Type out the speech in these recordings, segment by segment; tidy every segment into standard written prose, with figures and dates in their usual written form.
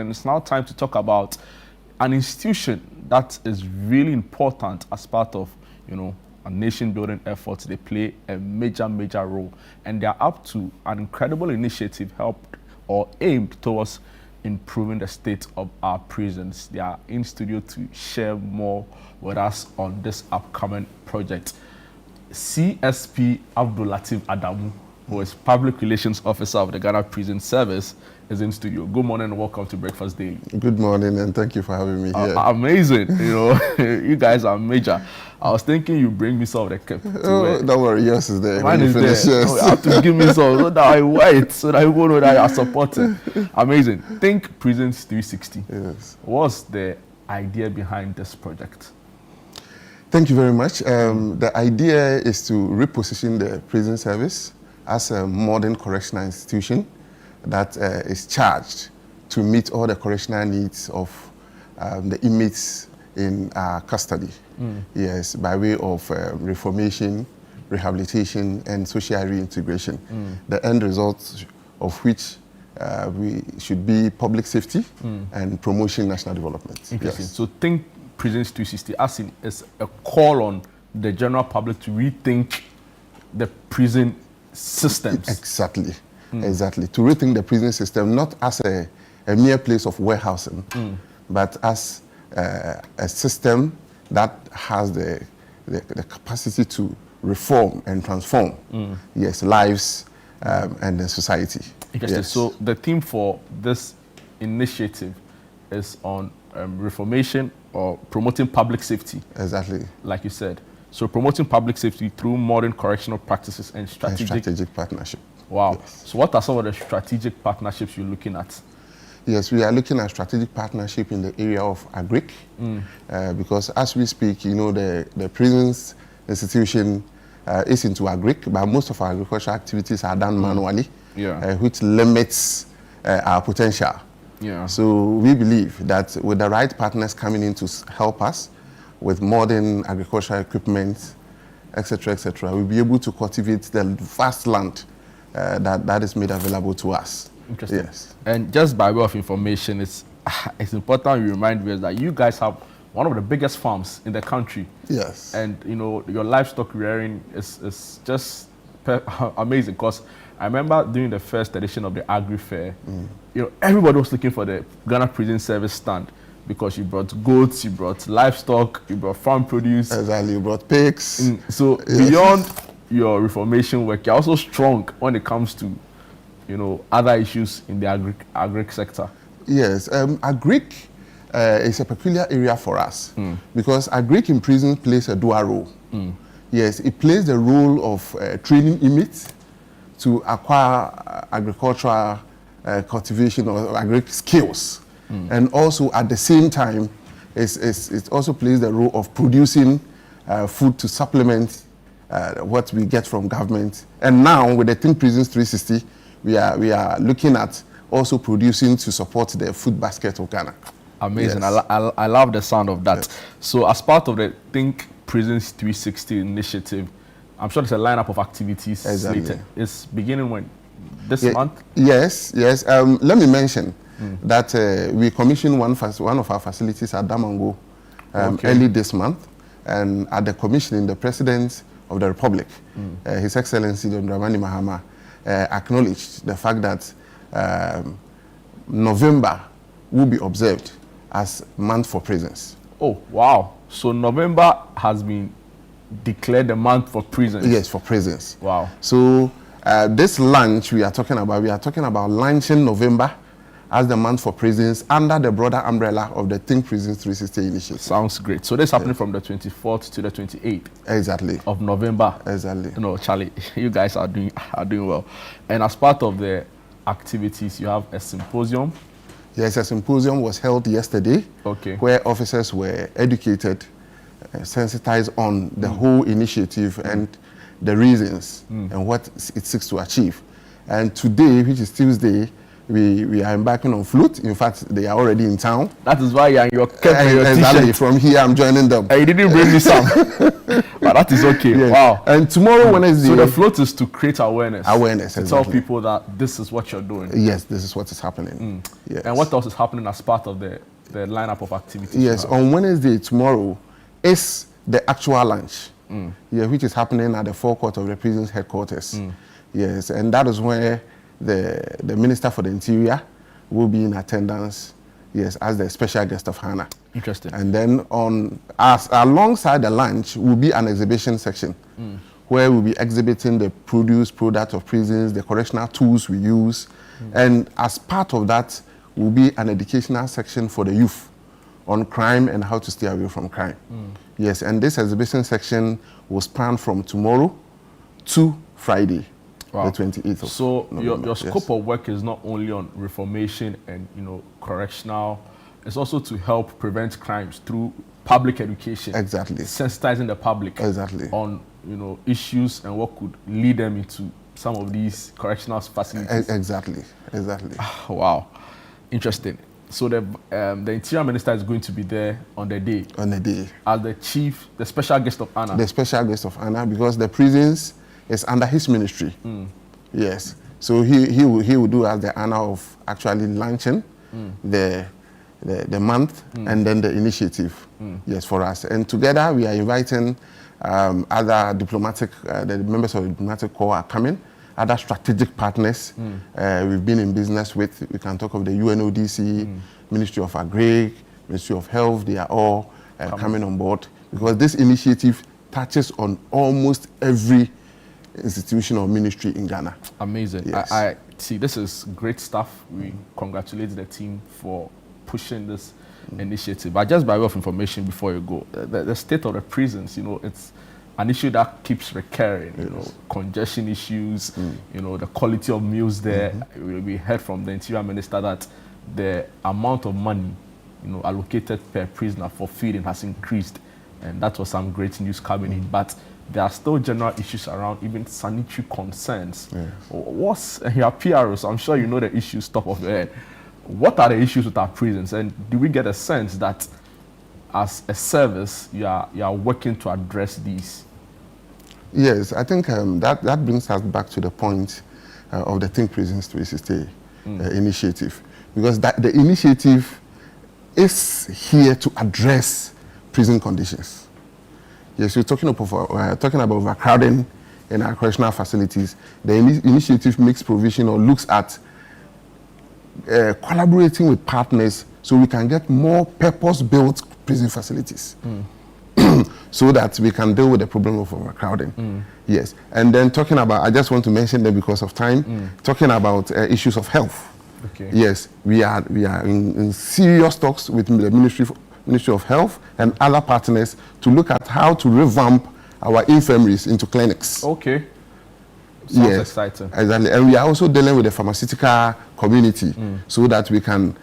And it's now time to talk about an institution that is really important as part of, a nation building efforts. They play a major role, and they are up to an incredible initiative helped or aimed towards improving the state of our prisons. They are in studio to share more with us on this upcoming project. CSP Abdul Latif Adamu, who is Public Relations Officer of the Ghana Prison Service, is in studio. Good morning and welcome to Breakfast Daily. Good morning and thank you for having me here. Amazing. You guys are major. I was thinking you bring me some of the cup. Don't worry, yours is there. Mine is there. Yes. No, you have to give me some so that I wait, so that you know that you are supporting. Amazing. Think Prisons 360. Yes. What's the idea behind this project? Thank you very much. The idea is to reposition the prison service as a modern correctional institution that is charged to meet all the correctional needs of the inmates in custody. Yes, by way of reformation, rehabilitation, and social reintegration. The end result of which we should be public safety and promotion national development. Interesting. Yes. So think Prisons 360 as in is a call on the general public to rethink the prison systems. Exactly. Exactly. To rethink the prison system not as a mere place of warehousing, but as a system that has the capacity to reform and transform, yes, lives and the society. Interesting. Yes. So the theme for this initiative is on reformation or promoting public safety. Exactly. Like you said. So promoting public safety through modern correctional practices and strategic partnership. Wow. Yes. So what are some of the strategic partnerships you're looking at? Yes, we are looking at strategic partnership in the area of agric, because as we speak, the prisons institution is into agric, but most of our agricultural activities are done manually, which limits our potential. Yeah. So we believe that with the right partners coming in to help us with modern agricultural equipment, etc., we'll be able to cultivate the vast land that is made available to us. Interesting. Yes. And just by way of information, it's important you remind viewers that you guys have one of the biggest farms in the country. Yes. And your livestock rearing is just amazing, because I remember during the first edition of the Agri Fair, everybody was looking for the Ghana Prison Service stand, because you brought goats, you brought livestock, you brought farm produce. Exactly, you brought pigs. So beyond your reformation work, you're also strong when it comes to other issues in the agric sector. Yes, agric is a peculiar area for us because agric in prison plays a dual role. Yes, it plays the role of training inmates to acquire agricultural cultivation or agric skills, and also at the same time, it also plays the role of producing food to supplement what we get from government. And now with the Think Prisons 360, we are looking at also producing to support the food basket of Ghana. Amazing. Yes. I love the sound of that. Yes. So as part of the Think Prisons 360 initiative, I'm sure there's a lineup of activities slated. It's beginning when? This month? Yes. Let me mention that we commissioned one of our facilities at Damango early this month. And at the commissioning, the President of the Republic, His Excellency Don Dramani Mahama, acknowledged the fact that November will be observed as month for prisons. Oh, wow. So November has been declared the month for prisons. Yes, for prisons. Wow. So this launch we are talking about launching November as the month for prisons under the broader umbrella of the Think Prisons 360 initiative. Sounds great. So this is happening from the 24th to the 28th. Exactly. Of November. Exactly. No, Charlie, you guys are doing well. And as part of the activities, you have a symposium. Yes, a symposium was held yesterday. Okay. Where officers were educated, sensitized on the whole initiative and the reasons and what it seeks to achieve. And today, which is Tuesday, we are embarking on flute. In fact, they are already in town. That is why you're in your cap and your Exactly. t-shirt. From here, I'm joining them. You didn't bring me some. But that is okay. Yes. Wow. And tomorrow, Wednesday. So the float is to create awareness. Awareness, to exactly. tell people that this is what you're doing. Yes, this is what is happening. Yes. And what else is happening as part of the lineup of activities? Yes, on Wednesday, tomorrow, is the actual lunch. Yeah, which is happening at the forecourt of the prison's headquarters. Yes, and that is where the Minister for the Interior will be in attendance, yes, as the special guest of honor. Interesting. And then alongside the lunch will be an exhibition section where we'll be exhibiting the product of prisons, the correctional tools we use. And as part of that will be an educational section for the youth on crime and how to stay away from crime. Yes, and this exhibition section will span from tomorrow to Friday. Wow. The 28th of So November. your scope of work is not only on reformation and correctional, it's also to help prevent crimes through public education. Exactly. Sensitizing the public on issues and what could lead them into some of these correctional facilities. Exactly. Wow, interesting. So the Interior Minister is going to be there on the day. As the special guest of honor. The special guest of honor, because the prisons is under his ministry. Yes. So he will do as the honor of actually launching the month and then the initiative. Yes, for us. And together we are inviting other diplomatic, the members of the diplomatic corps are coming, other strategic partners we've been in business with. We can talk of the UNODC, Ministry of Agri, Ministry of Health. They are all coming on board, because this initiative touches on almost every institution or ministry in Ghana. Amazing. Yes. I see, this is great stuff. We congratulate the team for pushing this initiative. But just by way of information before you go, the state of the prisons, it's an issue that keeps recurring, congestion issues, the quality of meals there. We heard from the Interior Minister that the amount of money, allocated per prisoner for feeding has increased. And that was some great news coming in. But there are still general issues around even sanitary concerns. What's your PROs? I'm sure you know the issues top of your head. What are the issues with our prisons? And do we get a sense that as a service, you are working to address these? Yes, I think that brings us back to the point of the Think Prisons 360 initiative. Because the initiative is here to address prison conditions. Yes, we're talking about overcrowding in our correctional facilities. The initiative makes provision or looks at collaborating with partners so we can get more purpose-built prison facilities so that we can deal with the problem of overcrowding. Yes, and then talking about, I just want to mention them because of time, talking about issues of health. Okay. Yes, we are in serious talks with the Ministry of Health and other partners to look at how to revamp our infirmaries into clinics. Okay. Sounds exciting. Exactly. And we are also dealing with the pharmaceutical community so that we can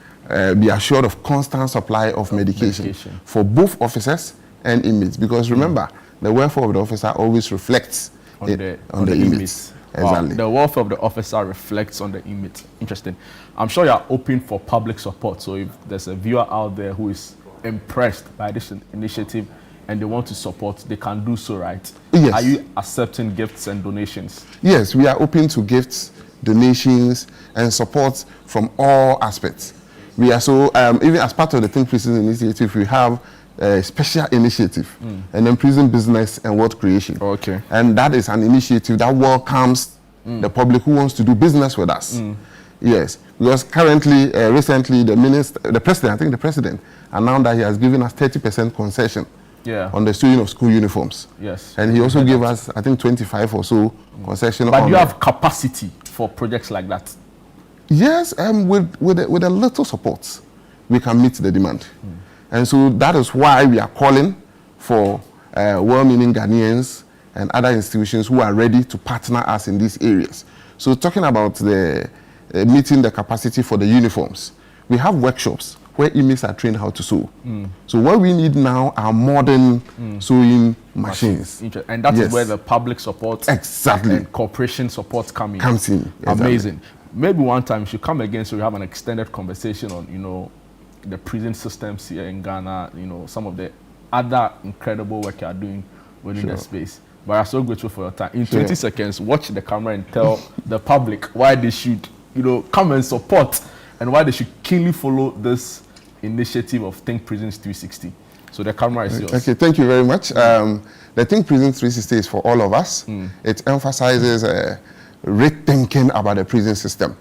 be assured of constant supply of medication for both officers and inmates. Because remember, the welfare of the officer always reflects on the inmates. Exactly. Wow. The welfare of the officer reflects on the inmate. Interesting. I'm sure you are open for public support. So if there's a viewer out there who is impressed by this initiative and they want to support, they can do so, right? Yes. Are you accepting gifts and donations? Yes, we are open to gifts, donations, and support from all aspects. We are so, even as part of the Think Prisons initiative, we have a special initiative, and then prison business and wealth creation. Okay. And that is an initiative that welcomes the public who wants to do business with us. Yes, because currently, recently, the president announced that he has given us 30% concession on the sewing of school uniforms. Yes. And he also gave us, I think, 25 or so concession. But do you have capacity for projects like that? Yes, with a little support, we can meet the demand. And so that is why we are calling for well-meaning Ghanaians and other institutions who are ready to partner us in these areas. So talking about the meeting the capacity for the uniforms, we have workshops where inmates are trained how to sew. So what we need now are modern sewing machines. And that is where the public support and corporation support comes in. Exactly. Amazing. maybe one time you should come again so we have an extended conversation on, you know, the prison systems here in Ghana, you know, some of the other incredible work you are doing within the space. But I'm so grateful for your time. In 20 seconds, watch the camera and tell the public why they should, you know, come and support and why they should keenly follow this initiative of Think Prisons 360. So the camera is yours. Okay, thank you very much. The Think Prisons 360 is for all of us. It emphasizes rethinking about the prison system,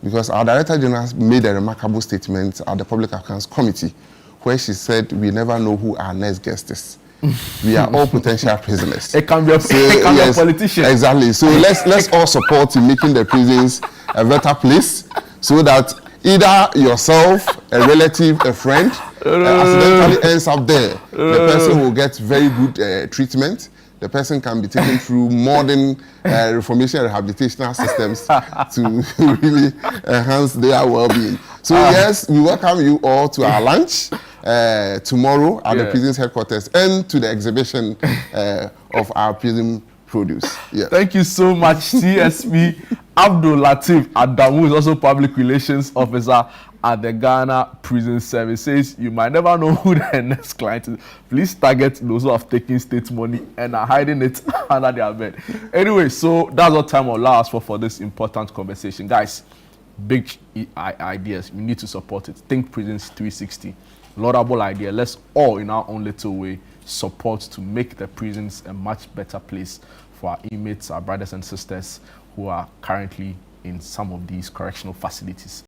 because our Director General made a remarkable statement at the Public Accounts Committee where she said, we never know who our next guest is. We are all potential prisoners. It can be a, a politician. Exactly. So let's all support in making the prisons a better place, so that either yourself, a relative, a friend, accidentally ends up there. The person will get very good treatment. The person can be taken through modern reformation and rehabilitational systems to really enhance their well-being. So yes, we welcome you all to our lunch tomorrow at the prison's headquarters and to the exhibition of our prison produce. Yeah. Thank you so much, CSP Abdul Latif Adamu is also Public Relations Officer at the Ghana Prison Services. You might never know who the next client is. Please target those who have taken state money and are hiding it under their bed. Anyway, so that's what time will allow us for this important conversation. Guys, big ideas. We need to support it. Think Prisons 360. Laudable idea. Let's all, in our own little way, support to make the prisons a much better place for our inmates, our brothers and sisters who are currently in some of these correctional facilities.